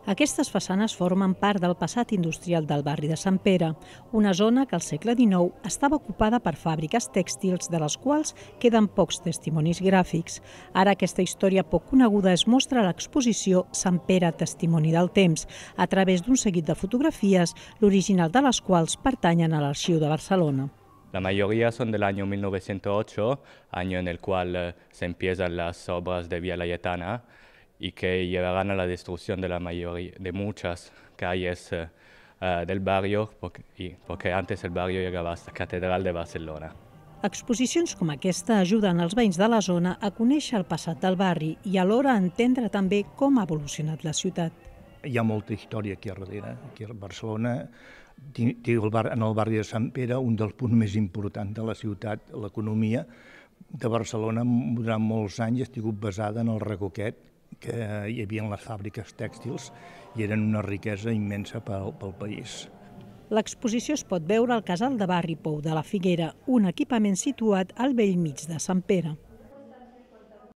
Aquestes façanes formen part del passat industrial del barri de Sant Pere, una zona que al segle XIX estava ocupada per fàbriques tèxtils, de les quals queden pocs testimonis gràfics. Ara aquesta història poc coneguda es mostra a l'exposició Sant Pere, testimoni del temps, a través d'un seguit de fotografies, l'original de les quals pertanyen a l'Arxiu de Barcelona. La mayoría son del año 1908, año en el cual se empiezan las obras de Vía Layetana y que llevarán a la destrucción de la mayoría de muchas calles del barrio, porque antes el barrio llegaba hasta Catedral de Barcelona. Exposicions com aquesta ajuden els veïns de la zona a conèixer el passat del barri i alhora a entendre també com ha evolucionat la ciutat. Hi ha molta història aquí a darrere. Aquí a Barcelona, en el barri de Sant Pere, un dels punts més importants de la ciutat, l'economia de Barcelona durant molts anys ha estat basada en el Recoquet, que hi havia les fàbriques tèxtils i eren una riquesa immensa pel país. L'exposició es pot veure al Casal de Barri Pou de la Figuera, un equipament situat al bell mig de Sant Pere.